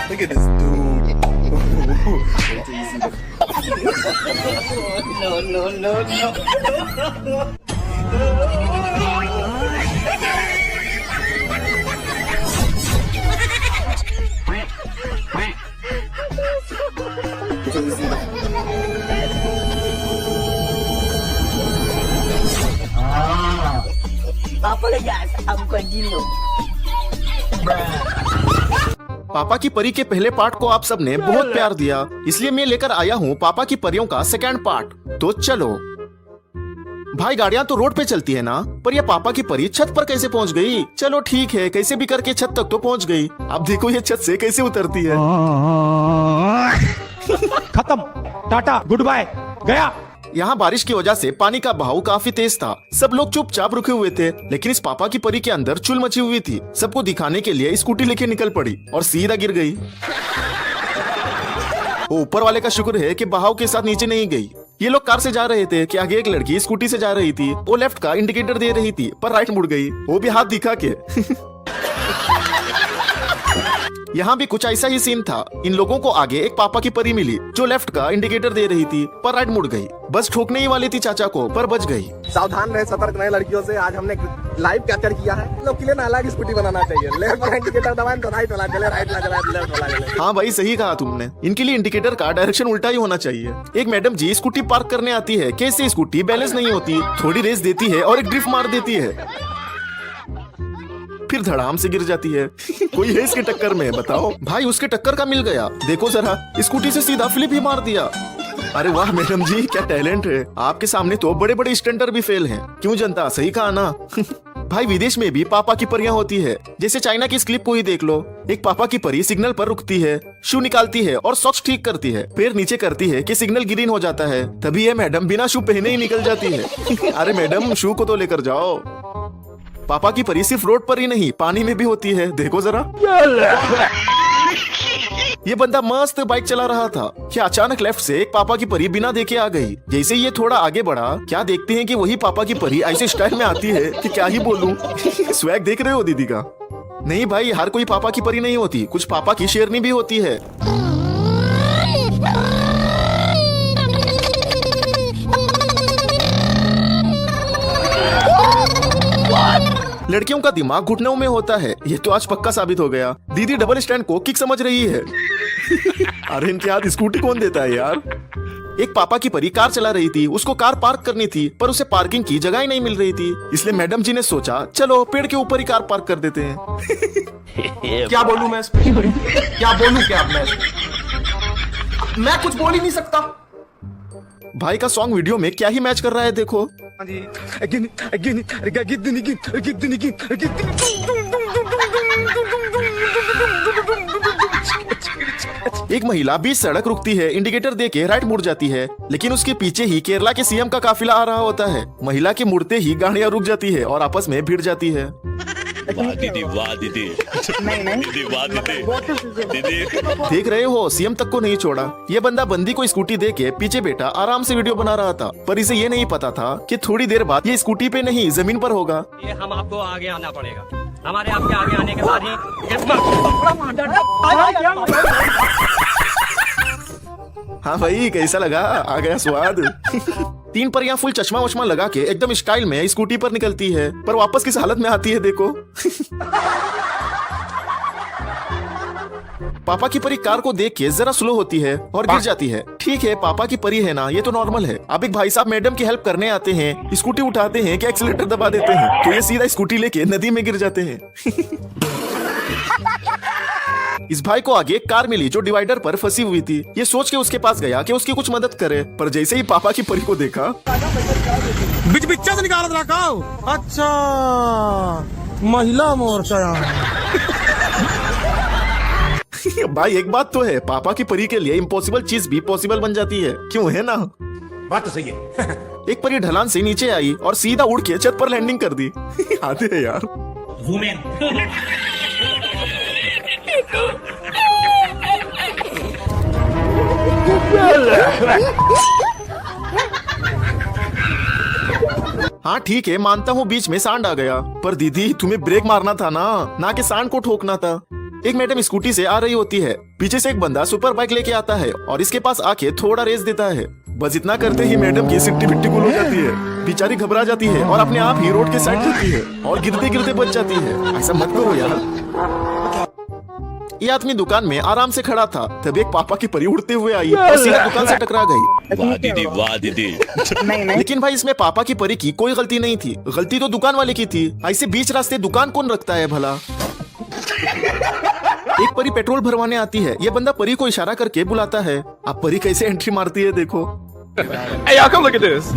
Look at this dude. No. Apa lagi हमको जिलो। पापा की परी के पहले पार्ट को आप सबने बहुत प्यार दिया, इसलिए मैं लेकर आया हूँ पापा की परियों का सेकंड पार्ट। तो चलो भाई, गाड़ियाँ तो रोड पे चलती है ना, पर ये पापा की परी छत पर कैसे पहुँच गई? चलो ठीक है, कैसे भी करके छत तक तो पहुँच गई। अब देखो ये छत से कैसे उतरती है। खत्म, टाटा, गुड बाय, गया। यहाँ बारिश की वजह से पानी का बहाव काफी तेज था। सब लोग चुपचाप रुके हुए थे, लेकिन इस पापा की परी के अंदर चुल मची हुई थी। सबको दिखाने के लिए स्कूटी लेके निकल पड़ी और सीधा गिर गई। ऊपर वाले का शुक्र है कि बहाव के साथ नीचे नहीं गई। ये लोग कार से जा रहे थे कि आगे एक लड़की स्कूटी से जा रही थी। वो लेफ्ट का इंडिकेटर दे रही थी, पर राइट मुड़ गई, वो भी हाथ दिखा के। यहाँ भी कुछ ऐसा ही सीन था। इन लोगों को आगे एक पापा की परी मिली जो लेफ्ट का इंडिकेटर दे रही थी, पर राइट मुड़ गई। बस ठोकने ही वाली थी चाचा को, पर बच गई। सावधान रहे, सतर्क रहे लड़कियों से। आज हमने लाइव कैप्चर किया है। लोग के लिए ना अलग स्कूटी बनाना चाहिए। लेफ्ट वाला इंडिकेटर दबाएं तो राइट वाला चले, राइट वाला चले, लेफ्ट वाला चले। हाँ भाई, सही कहा तुमने। इनके लिए इंडिकेटर का डायरेक्शन उल्टा ही होना चाहिए। एक मैडम जी स्कूटी पार्क करने आती है। कैसे स्कूटी बैलेंस नहीं होती, थोड़ी रेस देती है और एक ड्रिफ्ट मार देती है, फिर धड़ाम से गिर जाती है। कोई है इसके टक्कर में, बताओ भाई। उसके टक्कर का मिल गया, देखो जरा, स्कूटी से सीधा फ्लिप ही मार दिया। अरे वाह मैडम जी, क्या टैलेंट है। आपके सामने तो बड़े बड़े स्टंटर भी फेल हैं। क्यों जनता, सही कहा ना। भाई विदेश में भी पापा की परियां होती है। जैसे चाइना की इस क्लिप को ही देख लो। एक पापा की परी सिग्नल पर रुकती है, शू निकालती है और सॉक्स ठीक करती है, पैर नीचे करती है कि सिग्नल ग्रीन हो जाता है। तभी ये मैडम बिना शू पहने ही निकल जाती है। अरे मैडम, शू को तो लेकर जाओ। पापा की परी सिर्फ रोड पर ही नहीं, पानी में भी होती है, देखो जरा। ये बंदा मस्त बाइक चला रहा था कि अचानक लेफ्ट से एक पापा की परी बिना देखे आ गई। जैसे ये थोड़ा आगे बढ़ा, क्या देखते हैं कि वही पापा की परी ऐसे स्टाइल में आती है कि क्या ही बोलूं। स्वैग देख रहे हो दीदी का? नहीं भाई, हर कोई पापा की परी नहीं होती, कुछ पापा की शेरनी भी होती है। लड़कियों का दिमाग घुटनों में होता है, ये तो आज पक्का साबित हो गया। दीदी डबल स्टैंड को किक समझ रही है। अरे इनके हाथ स्कूटी कौन देता है यार। एक पापा की परी कार चला रही थी। उसको कार पार्क करनी थी, पर उसे पार्किंग की जगह ही नहीं मिल रही थी। इसलिए मैडम जी ने सोचा, चलो पेड़ के ऊपर ही कार पार्क कर देते हैं। क्या बोलूं मैं इस पे? क्या बोलूं क्या मैं कुछ बोल ही नहीं सकता। भाई का सॉन्ग वीडियो में क्या ही मैच कर रहा है, देखो। एक महिला बीच सड़क रुकती है, इंडिकेटर देके राइट मुड़ जाती है, लेकिन उसके पीछे ही केरला के सीएम का काफिला आ रहा होता है। महिला के मुड़ते ही गाड़ियां रुक जाती है और आपस में भिड़ जाती है। वाह दीदी, वाह दीदी, दीदी वाह दीदी, दीदी। देख रहे हो, सीएम तक को नहीं छोड़ा। ये बंदा बंदी को स्कूटी देके पीछे बैठा आराम से वीडियो बना रहा था, पर इसे ये नहीं पता था कि थोड़ी देर बाद ये स्कूटी पे नहीं जमीन पर होगा। ये हम आपको आगे आना पड़ेगा। हमारे आपके आगे आने के बाद ही हाँ भाई, कैसा लगा? आ गया स्वाद। तीन परियां फुल चश्मा वश्मा लगा के एकदम स्टाइल में स्कूटी पर निकलती है, पर वापस किस हालत में आती है देखो। पापा की परी कार को देख के जरा स्लो होती है और गिर जाती है। ठीक है, पापा की परी है ना, ये तो नॉर्मल है। अब एक भाई साहब मैडम की हेल्प करने आते हैं, स्कूटी उठाते हैं कि एक्सीलेटर दबा देते हैं, तो ये सीधा स्कूटी लेके नदी में गिर जाते हैं। इस भाई को आगे एक कार मिली जो डिवाइडर पर फंसी हुई थी। ये सोच के उसके पास गया कि उसकी कुछ मदद करे, पर जैसे ही पापा की परी को देखा, बिच्चा से निकाल रखा। अच्छा, महिला मोर्चा। भाई एक बात तो है, पापा की परी के लिए इम्पॉसिबल चीज भी पॉसिबल बन जाती है, क्यों है ना? बात तो सही है। एक परी ढलान से नीचे आई और सीधा उड़ के छत पर लैंडिंग कर दी। आते हैं यार। हाँ ठीक है, मानता हूँ बीच में सांड आ गया, पर दीदी तुम्हें ब्रेक मारना था ना कि सांड को ठोकना था। एक मैडम स्कूटी से आ रही होती है, पीछे से एक बंदा सुपर बाइक लेके आता है और इसके पास आके थोड़ा रेस देता है। बस इतना करते ही मैडम की सिट्टी भिट्टी गुल हो जाती है, बेचारी घबरा जाती है और अपने आप ही रोड के साइड जाती है और गिरते गिरते बच जाती है। ऐसा मत करो यार। ये आदमी दुकान में आराम से खड़ा था, तब एक पापा की परी उड़ते हुए आई और सीधा दुकान से टकरा गई। वाह दीदी वाह दीदी। लेकिन भाई इसमें पापा की परी की कोई गलती नहीं थी, गलती तो दुकान वाले की थी। ऐसे बीच रास्ते दुकान कौन रखता है भला। एक परी पेट्रोल भरवाने आती है, ये बंदा परी को इशारा करके बुलाता है। अब परी कैसे एंट्री मारती है देखो। Hey, y'all, come look at this.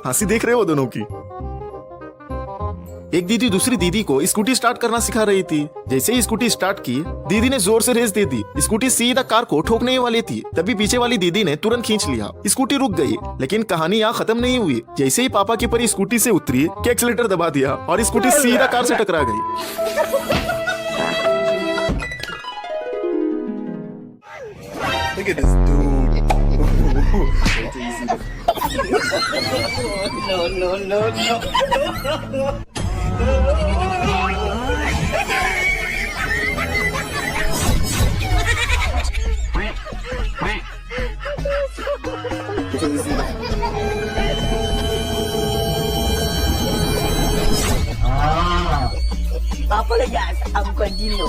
हंसी देख रहे हो दोनों की। एक दीदी दूसरी दीदी को स्कूटी स्टार्ट करना सिखा रही थी। जैसे ही स्कूटी स्टार्ट की, दीदी ने जोर से रेस दे दी। स्कूटी सीधा कार को ठोकने ही वाली थी, तभी पीछे वाली दीदी ने तुरंत खींच लिया। स्कूटी रुक गई, लेकिन कहानी यहाँ खत्म नहीं हुई। जैसे ही पापा की परी स्कूटी से उतरी, कि एक्सीलेटर दबा दिया और स्कूटी सीधा कार से टकरा गई। Look at this dude. No. Apa lagi? I'm continue.